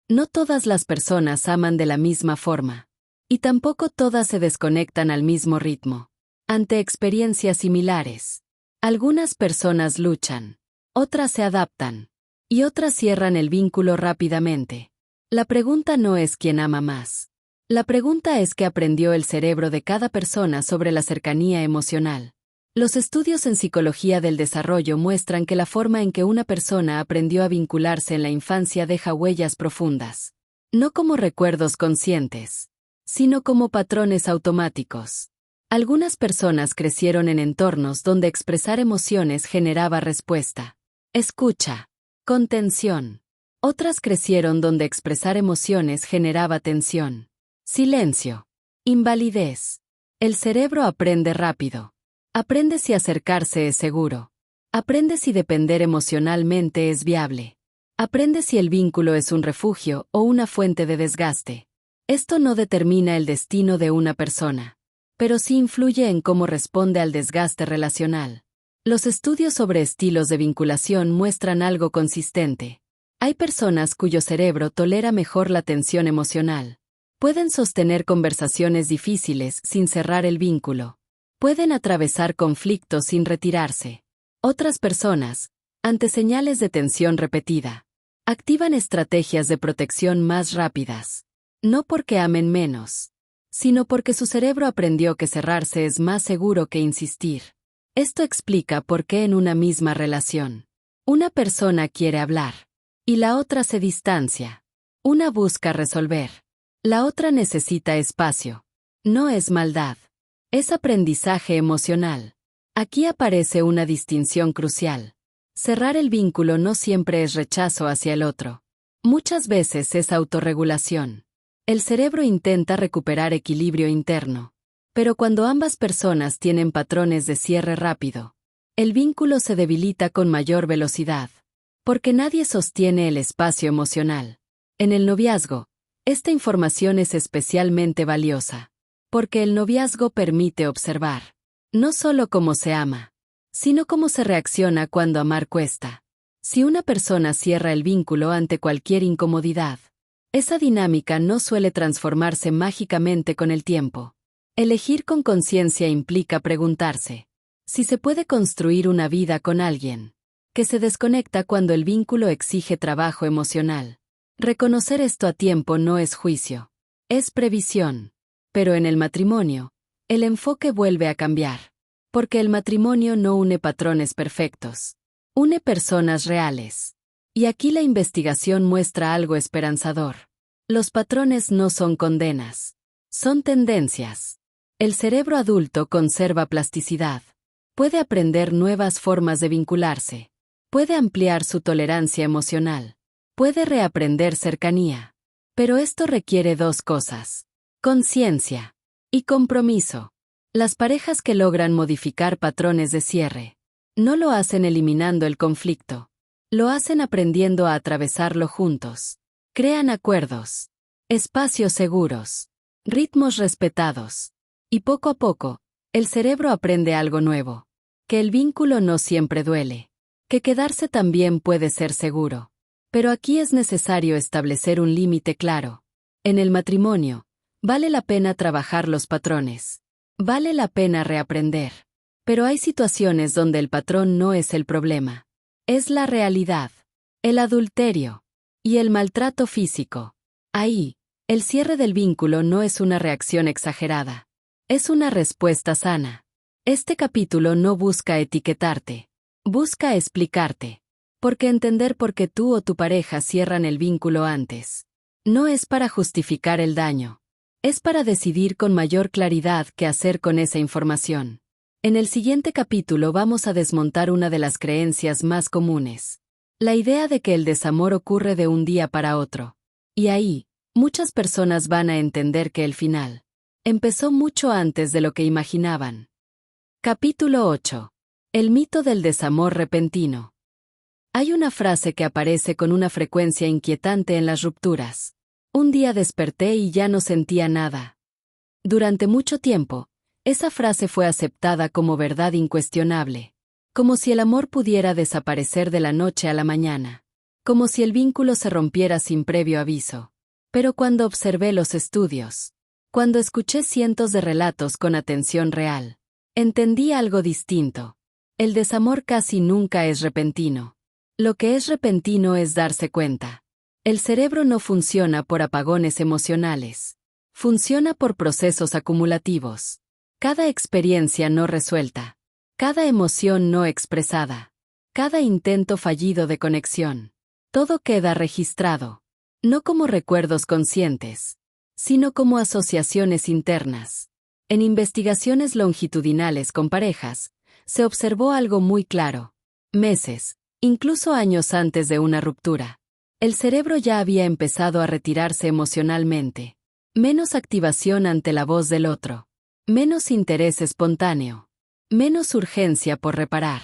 No todas las personas aman de la misma forma. Y tampoco todas se desconectan al mismo ritmo. Ante experiencias similares, algunas personas luchan, otras se adaptan, y otras cierran el vínculo rápidamente. La pregunta no es quién ama más. La pregunta es qué aprendió el cerebro de cada persona sobre la cercanía emocional. Los estudios en psicología del desarrollo muestran que la forma en que una persona aprendió a vincularse en la infancia deja huellas profundas. No como recuerdos conscientes, sino como patrones automáticos. Algunas personas crecieron en entornos donde expresar emociones generaba respuesta. Escucha. Contención. Otras crecieron donde expresar emociones generaba tensión. Silencio. Invalidez. El cerebro aprende rápido. Aprende si acercarse es seguro. Aprende si depender emocionalmente es viable. Aprende si el vínculo es un refugio o una fuente de desgaste. Esto no determina el destino de una persona, pero sí influye en cómo responde al desgaste relacional. Los estudios sobre estilos de vinculación muestran algo consistente. Hay personas cuyo cerebro tolera mejor la tensión emocional. Pueden sostener conversaciones difíciles sin cerrar el vínculo. Pueden atravesar conflictos sin retirarse. Otras personas, ante señales de tensión repetida, activan estrategias de protección más rápidas. No porque amen menos, sino porque su cerebro aprendió que cerrarse es más seguro que insistir. Esto explica por qué en una misma relación, una persona quiere hablar, y la otra se distancia. Una busca resolver, la otra necesita espacio. No es maldad, es aprendizaje emocional. Aquí aparece una distinción crucial. Cerrar el vínculo no siempre es rechazo hacia el otro. Muchas veces es autorregulación. El cerebro intenta recuperar equilibrio interno. Pero cuando ambas personas tienen patrones de cierre rápido, el vínculo se debilita con mayor velocidad. Porque nadie sostiene el espacio emocional. En el noviazgo, esta información es especialmente valiosa. Porque el noviazgo permite observar, no solo cómo se ama, sino cómo se reacciona cuando amar cuesta. Si una persona cierra el vínculo ante cualquier incomodidad, esa dinámica no suele transformarse mágicamente con el tiempo. Elegir con conciencia implica preguntarse si se puede construir una vida con alguien que se desconecta cuando el vínculo exige trabajo emocional. Reconocer esto a tiempo no es juicio, es previsión. Pero en el matrimonio, el enfoque vuelve a cambiar. Porque el matrimonio no une patrones perfectos, une personas reales. Y aquí la investigación muestra algo esperanzador. Los patrones no son condenas, son tendencias. El cerebro adulto conserva plasticidad. Puede aprender nuevas formas de vincularse. Puede ampliar su tolerancia emocional. Puede reaprender cercanía. Pero esto requiere dos cosas. Conciencia. Y compromiso. Las parejas que logran modificar patrones de cierre no lo hacen eliminando el conflicto. Lo hacen aprendiendo a atravesarlo juntos. Crean acuerdos, espacios seguros, ritmos respetados. Y poco a poco, el cerebro aprende algo nuevo. Que el vínculo no siempre duele. Que quedarse también puede ser seguro. Pero aquí es necesario establecer un límite claro. En el matrimonio, vale la pena trabajar los patrones. Vale la pena reaprender. Pero hay situaciones donde el patrón no es el problema. Es la realidad, el adulterio y el maltrato físico. Ahí, el cierre del vínculo no es una reacción exagerada. Es una respuesta sana. Este capítulo no busca etiquetarte. Busca explicarte. Porque entender por qué tú o tu pareja cierran el vínculo antes. No es para justificar el daño. Es para decidir con mayor claridad qué hacer con esa información. En el siguiente capítulo vamos a desmontar una de las creencias más comunes. La idea de que el desamor ocurre de un día para otro. Y ahí, muchas personas van a entender que el final empezó mucho antes de lo que imaginaban. Capítulo 8. El mito del desamor repentino. Hay una frase que aparece con una frecuencia inquietante en las rupturas. Un día desperté y ya no sentía nada. Durante mucho tiempo, esa frase fue aceptada como verdad incuestionable. Como si el amor pudiera desaparecer de la noche a la mañana. Como si el vínculo se rompiera sin previo aviso. Pero cuando observé los estudios, cuando escuché cientos de relatos con atención real, entendí algo distinto. El desamor casi nunca es repentino. Lo que es repentino es darse cuenta. El cerebro no funciona por apagones emocionales. Funciona por procesos acumulativos. Cada experiencia no resuelta. Cada emoción no expresada. Cada intento fallido de conexión. Todo queda registrado. No como recuerdos conscientes, sino como asociaciones internas. En investigaciones longitudinales con parejas, se observó algo muy claro. Meses, incluso años antes de una ruptura. El cerebro ya había empezado a retirarse emocionalmente. Menos activación ante la voz del otro. Menos interés espontáneo. Menos urgencia por reparar.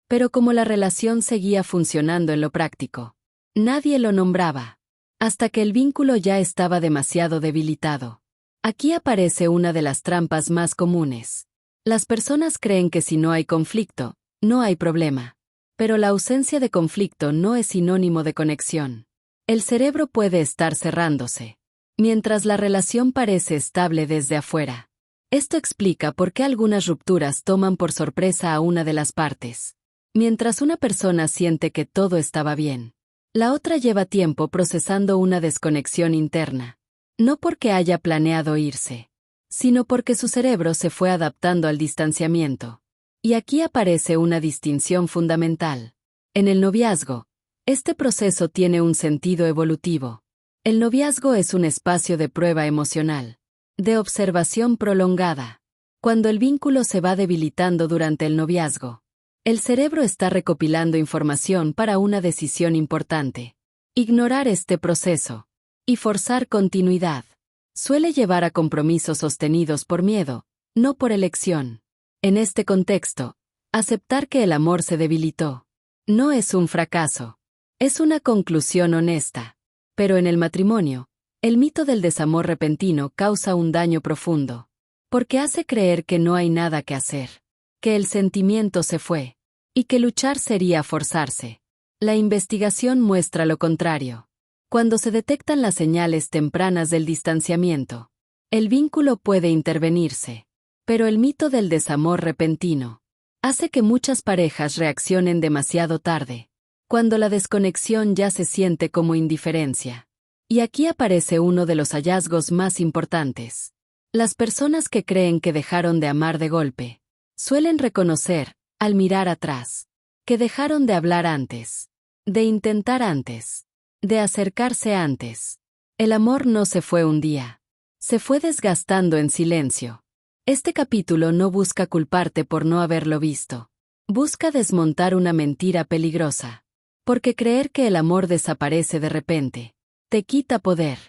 Pero como la relación seguía funcionando en lo práctico, nadie lo nombraba. Hasta que el vínculo ya estaba demasiado debilitado. Aquí aparece una de las trampas más comunes. Las personas creen que si no hay conflicto, no hay problema. Pero la ausencia de conflicto no es sinónimo de conexión. El cerebro puede estar cerrándose, mientras la relación parece estable desde afuera. Esto explica por qué algunas rupturas toman por sorpresa a una de las partes. Mientras una persona siente que todo estaba bien, la otra lleva tiempo procesando una desconexión interna. No porque haya planeado irse, sino porque su cerebro se fue adaptando al distanciamiento. Y aquí aparece una distinción fundamental. En el noviazgo, este proceso tiene un sentido evolutivo. El noviazgo es un espacio de prueba emocional, de observación prolongada. Cuando el vínculo se va debilitando durante el noviazgo, el cerebro está recopilando información para una decisión importante. Ignorar este proceso y forzar continuidad suele llevar a compromisos sostenidos por miedo, no por elección. En este contexto, aceptar que el amor se debilitó no es un fracaso, es una conclusión honesta. Pero en el matrimonio, el mito del desamor repentino causa un daño profundo, porque hace creer que no hay nada que hacer, que el sentimiento se fue, y que luchar sería forzarse. La investigación muestra lo contrario. Cuando se detectan las señales tempranas del distanciamiento, el vínculo puede intervenirse. Pero el mito del desamor repentino hace que muchas parejas reaccionen demasiado tarde, cuando la desconexión ya se siente como indiferencia. Y aquí aparece uno de los hallazgos más importantes. Las personas que creen que dejaron de amar de golpe, suelen reconocer, al mirar atrás, que dejaron de hablar antes, de intentar antes, de acercarse antes. El amor no se fue un día. Se fue desgastando en silencio. Este capítulo no busca culparte por no haberlo visto. Busca desmontar una mentira peligrosa. Porque creer que el amor desaparece de repente te quita poder.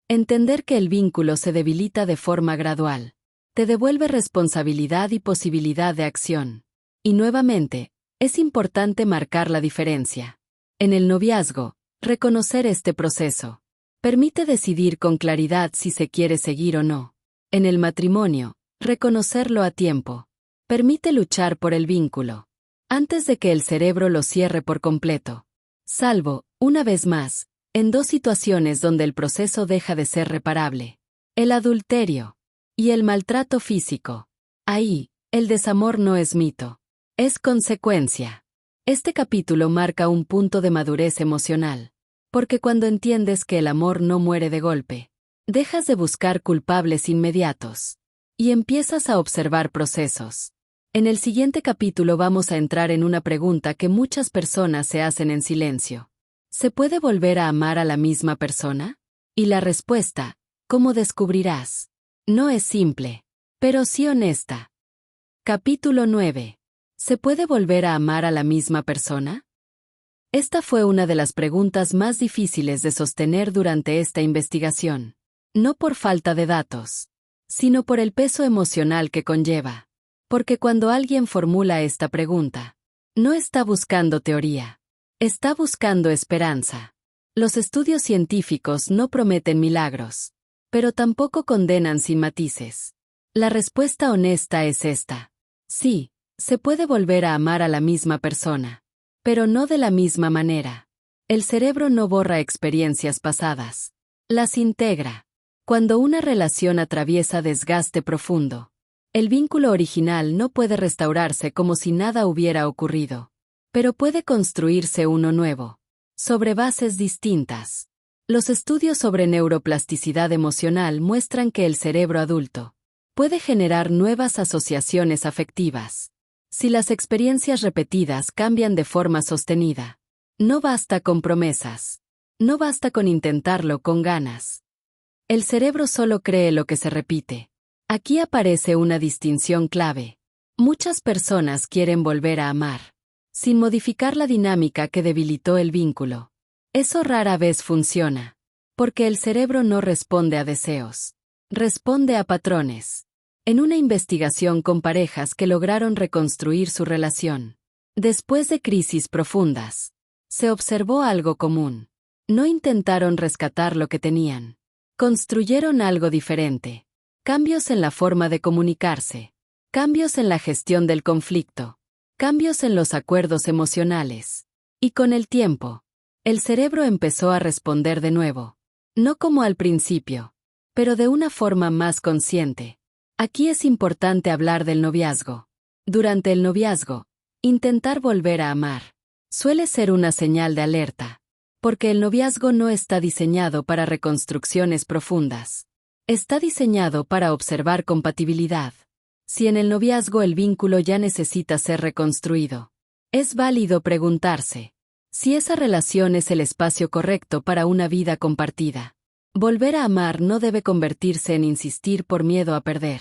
Entender que el vínculo se debilita de forma gradual Te devuelve responsabilidad y posibilidad de acción. Y nuevamente, es importante marcar la diferencia. En el noviazgo, reconocer este proceso permite decidir con claridad si se quiere seguir o no. En el matrimonio, reconocerlo a tiempo permite luchar por el vínculo antes de que el cerebro lo cierre por completo. Salvo, una vez más, en dos situaciones donde el proceso deja de ser reparable: el adulterio y el maltrato físico. Ahí, el desamor no es mito, es consecuencia. Este capítulo marca un punto de madurez emocional, porque cuando entiendes que el amor no muere de golpe, dejas de buscar culpables inmediatos y empiezas a observar procesos. En el siguiente capítulo vamos a entrar en una pregunta que muchas personas se hacen en silencio. ¿Se puede volver a amar a la misma persona? Y la respuesta, ¿cómo descubrirás? No es simple, pero sí honesta. Capítulo 9. ¿Se puede volver a amar a la misma persona? Esta fue una de las preguntas más difíciles de sostener durante esta investigación. No por falta de datos, sino por el peso emocional que conlleva. Porque cuando alguien formula esta pregunta, no está buscando teoría, está buscando esperanza. Los estudios científicos no prometen milagros, pero tampoco condenan sin matices. La respuesta honesta es esta: sí, se puede volver a amar a la misma persona, pero no de la misma manera. El cerebro no borra experiencias pasadas, las integra. Cuando una relación atraviesa desgaste profundo, el vínculo original no puede restaurarse como si nada hubiera ocurrido, pero puede construirse uno nuevo, sobre bases distintas. Los estudios sobre neuroplasticidad emocional muestran que el cerebro adulto puede generar nuevas asociaciones afectivas si las experiencias repetidas cambian de forma sostenida. No basta con promesas, no basta con intentarlo con ganas. El cerebro solo cree lo que se repite. Aquí aparece una distinción clave. Muchas personas quieren volver a amar, sin modificar la dinámica que debilitó el vínculo. Eso rara vez funciona, porque el cerebro no responde a deseos, responde a patrones. En una investigación con parejas que lograron reconstruir su relación, después de crisis profundas, se observó algo común. No intentaron rescatar lo que tenían, construyeron algo diferente. Cambios en la forma de comunicarse, cambios en la gestión del conflicto, cambios en los acuerdos emocionales. Y con el tiempo, el cerebro empezó a responder de nuevo, no como al principio, pero de una forma más consciente. Aquí es importante hablar del noviazgo. Durante el noviazgo, intentar volver a amar suele ser una señal de alerta, porque el noviazgo no está diseñado para reconstrucciones profundas. Está diseñado para observar compatibilidad. Si en el noviazgo el vínculo ya necesita ser reconstruido, es válido preguntarse si esa relación es el espacio correcto para una vida compartida. Volver a amar no debe convertirse en insistir por miedo a perder.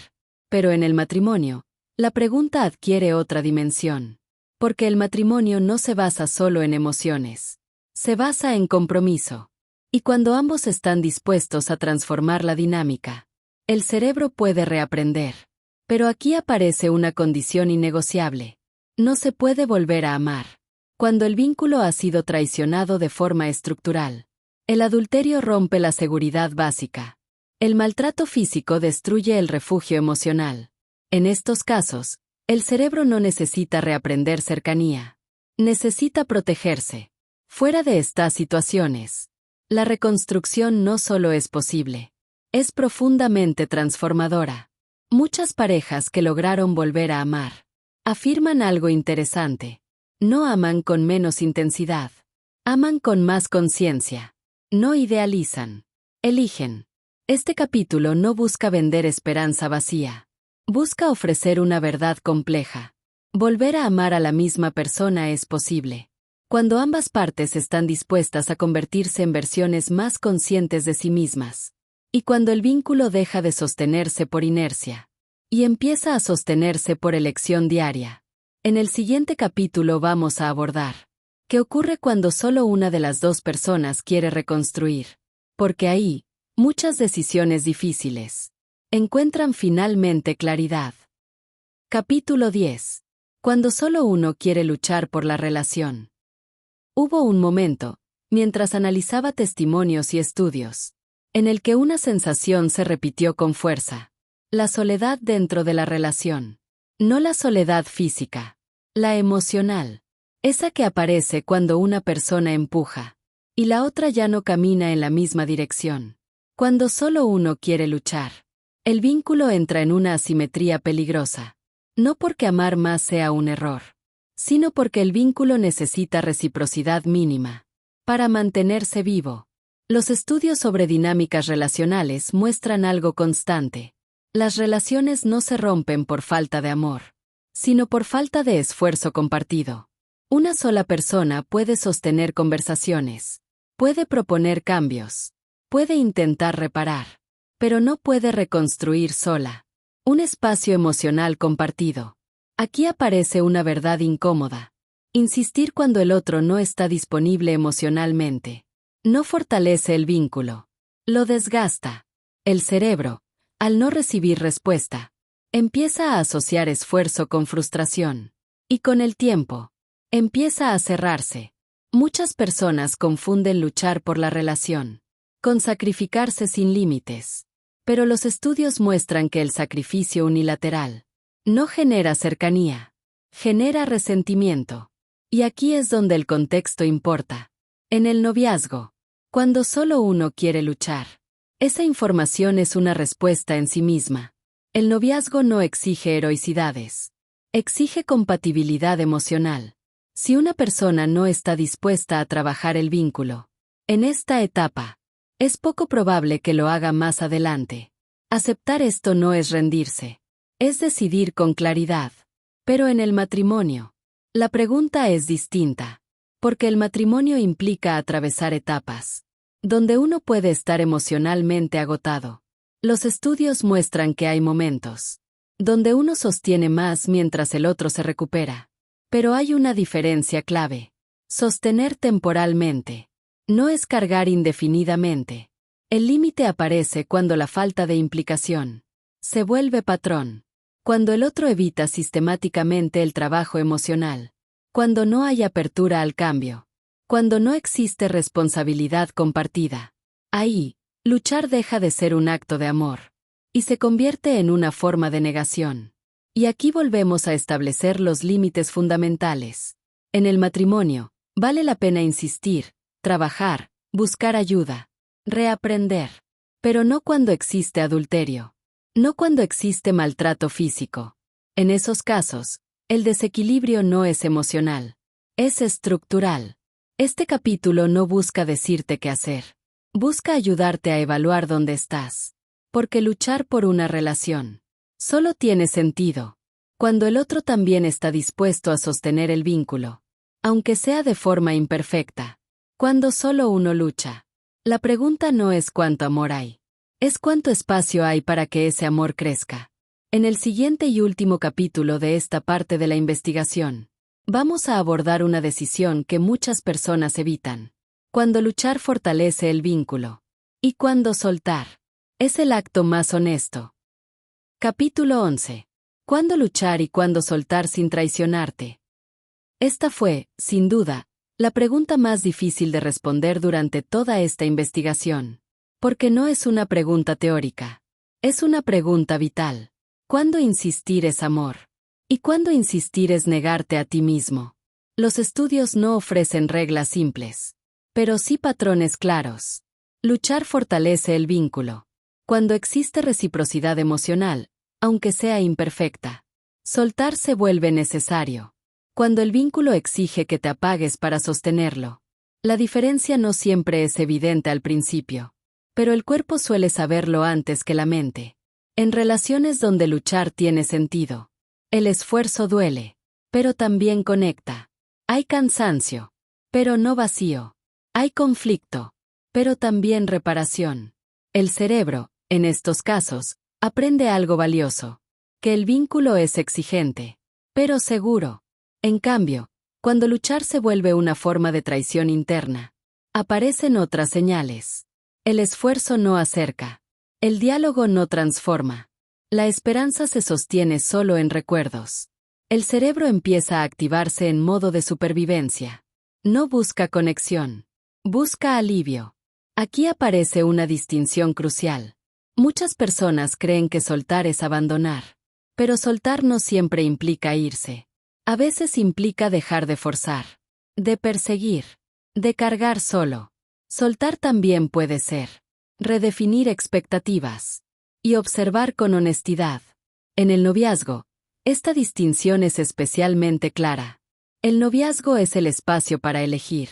Pero en el matrimonio, la pregunta adquiere otra dimensión. Porque el matrimonio no se basa solo en emociones. Se basa en compromiso. Y cuando ambos están dispuestos a transformar la dinámica, el cerebro puede reaprender. Pero aquí aparece una condición innegociable. No se puede volver a amar cuando el vínculo ha sido traicionado de forma estructural. El adulterio rompe la seguridad básica. El maltrato físico destruye el refugio emocional. En estos casos, el cerebro no necesita reaprender cercanía. Necesita protegerse. Fuera de estas situaciones, la reconstrucción no solo es posible, es profundamente transformadora. Muchas parejas que lograron volver a amar afirman algo interesante. No aman con menos intensidad. Aman con más conciencia. No idealizan. Eligen. Este capítulo no busca vender esperanza vacía. Busca ofrecer una verdad compleja. Volver a amar a la misma persona es posible cuando ambas partes están dispuestas a convertirse en versiones más conscientes de sí mismas, y cuando el vínculo deja de sostenerse por inercia y empieza a sostenerse por elección diaria. En el siguiente capítulo vamos a abordar qué ocurre cuando solo una de las dos personas quiere reconstruir, porque ahí, muchas decisiones difíciles encuentran finalmente claridad. Capítulo 10. Cuando solo uno quiere luchar por la relación. Hubo un momento, mientras analizaba testimonios y estudios, en el que una sensación se repitió con fuerza. La soledad dentro de la relación. No la soledad física. La emocional. Esa que aparece cuando una persona empuja, y la otra ya no camina en la misma dirección. Cuando solo uno quiere luchar, el vínculo entra en una asimetría peligrosa. No porque amar más sea un error, sino porque el vínculo necesita reciprocidad mínima para mantenerse vivo. Los estudios sobre dinámicas relacionales muestran algo constante. Las relaciones no se rompen por falta de amor, sino por falta de esfuerzo compartido. Una sola persona puede sostener conversaciones, puede proponer cambios, puede intentar reparar, pero no puede reconstruir sola. Un espacio emocional compartido. Aquí aparece una verdad incómoda. Insistir cuando el otro no está disponible emocionalmente. No fortalece el vínculo. Lo desgasta. El cerebro, al no recibir respuesta, empieza a asociar esfuerzo con frustración. Y con el tiempo, empieza a cerrarse. Muchas personas confunden luchar por la relación con sacrificarse sin límites. Pero los estudios muestran que el sacrificio unilateral no genera cercanía, genera resentimiento. Y aquí es donde el contexto importa. En el noviazgo, cuando solo uno quiere luchar, esa información es una respuesta en sí misma. El noviazgo no exige heroicidades, exige compatibilidad emocional. Si una persona no está dispuesta a trabajar el vínculo en esta etapa, es poco probable que lo haga más adelante. Aceptar esto no es rendirse, es decidir con claridad. Pero en el matrimonio, la pregunta es distinta, porque el matrimonio implica atravesar etapas, donde uno puede estar emocionalmente agotado. Los estudios muestran que hay momentos donde uno sostiene más mientras el otro se recupera. Pero hay una diferencia clave. Sostener temporalmente no es cargar indefinidamente. El límite aparece cuando la falta de implicación se vuelve patrón. Cuando el otro evita sistemáticamente el trabajo emocional. Cuando no hay apertura al cambio. Cuando no existe responsabilidad compartida. Ahí, luchar deja de ser un acto de amor. Y se convierte en una forma de negación. Y aquí volvemos a establecer los límites fundamentales. En el matrimonio, vale la pena insistir, trabajar, buscar ayuda, reaprender. Pero no cuando existe adulterio. No cuando existe maltrato físico. En esos casos, el desequilibrio no es emocional. Es estructural. Este capítulo no busca decirte qué hacer. Busca ayudarte a evaluar dónde estás. Porque luchar por una relación solo tiene sentido cuando el otro también está dispuesto a sostener el vínculo, aunque sea de forma imperfecta. Cuando solo uno lucha, la pregunta no es cuánto amor hay, es cuánto espacio hay para que ese amor crezca. En el siguiente y último capítulo de esta parte de la investigación, vamos a abordar una decisión que muchas personas evitan. Cuando luchar fortalece el vínculo. Y cuando soltar es el acto más honesto. Capítulo 11. ¿Cuándo luchar y cuándo soltar sin traicionarte? Esta fue, sin duda, la pregunta más difícil de responder durante toda esta investigación. Porque no es una pregunta teórica. Es una pregunta vital. ¿Cuándo insistir es amor? ¿Y cuándo insistir es negarte a ti mismo? Los estudios no ofrecen reglas simples, pero sí patrones claros. Luchar fortalece el vínculo. Cuando existe reciprocidad emocional, aunque sea imperfecta. Soltar se vuelve necesario. Cuando el vínculo exige que te apagues para sostenerlo. La diferencia no siempre es evidente al principio, pero el cuerpo suele saberlo antes que la mente. En relaciones donde luchar tiene sentido, el esfuerzo duele, pero también conecta. Hay cansancio, pero no vacío. Hay conflicto, pero también reparación. El cerebro, en estos casos, aprende algo valioso, que el vínculo es exigente, pero seguro. En cambio, cuando luchar se vuelve una forma de traición interna, aparecen otras señales. El esfuerzo no acerca, El diálogo no transforma. La esperanza se sostiene solo en recuerdos. El cerebro empieza a activarse en modo de supervivencia. No busca conexión. Busca alivio. Aquí aparece una distinción crucial. Muchas personas creen que soltar es abandonar. Pero soltar no siempre implica irse. A veces implica dejar de forzar, de perseguir, de cargar solo. Soltar también puede ser redefinir expectativas y observar con honestidad. En el noviazgo, esta distinción es especialmente clara. El noviazgo es el espacio para elegir,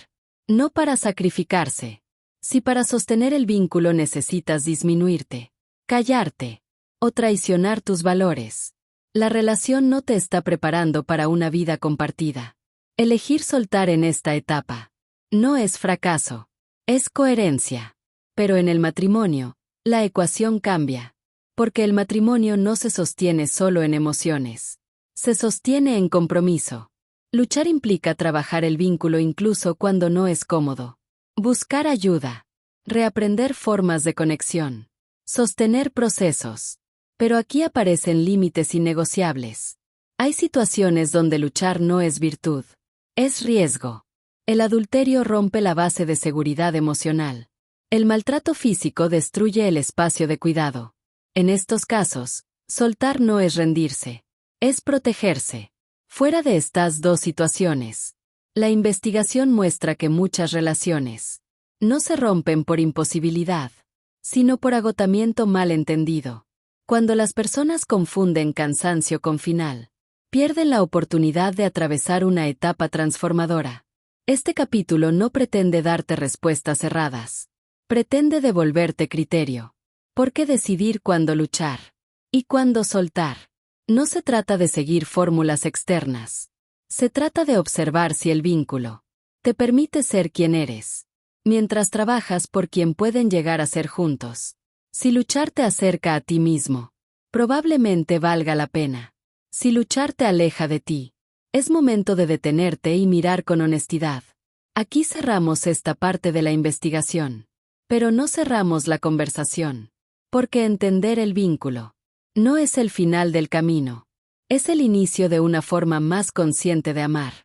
no para sacrificarse. Si para sostener el vínculo necesitas disminuirte, callarte o traicionar tus valores, la relación no te está preparando para una vida compartida. Elegir soltar en esta etapa no es fracaso, es coherencia. Pero en el matrimonio, la ecuación cambia, porque el matrimonio no se sostiene solo en emociones. Se sostiene en compromiso. Luchar implica trabajar el vínculo incluso cuando no es cómodo. Buscar ayuda. Reaprender formas de conexión. Sostener procesos. Pero aquí aparecen límites innegociables. Hay situaciones donde luchar no es virtud. Es riesgo. El adulterio rompe la base de seguridad emocional. El maltrato físico destruye el espacio de cuidado. En estos casos, soltar no es rendirse, es protegerse. Fuera de estas dos situaciones, la investigación muestra que muchas relaciones no se rompen por imposibilidad, sino por agotamiento mal entendido. Cuando las personas confunden cansancio con final, pierden la oportunidad de atravesar una etapa transformadora. Este capítulo no pretende darte respuestas cerradas. Pretende devolverte criterio. ¿Por qué decidir cuándo luchar? ¿Y cuándo soltar? No se trata de seguir fórmulas externas. Se trata de observar si el vínculo te permite ser quien eres, mientras trabajas por quien pueden llegar a ser juntos. Si luchar te acerca a ti mismo, probablemente valga la pena. Si luchar te aleja de ti, es momento de detenerte y mirar con honestidad. Aquí cerramos esta parte de la investigación. Pero no cerramos la conversación, porque entender el vínculo no es el final del camino, es el inicio de una forma más consciente de amar.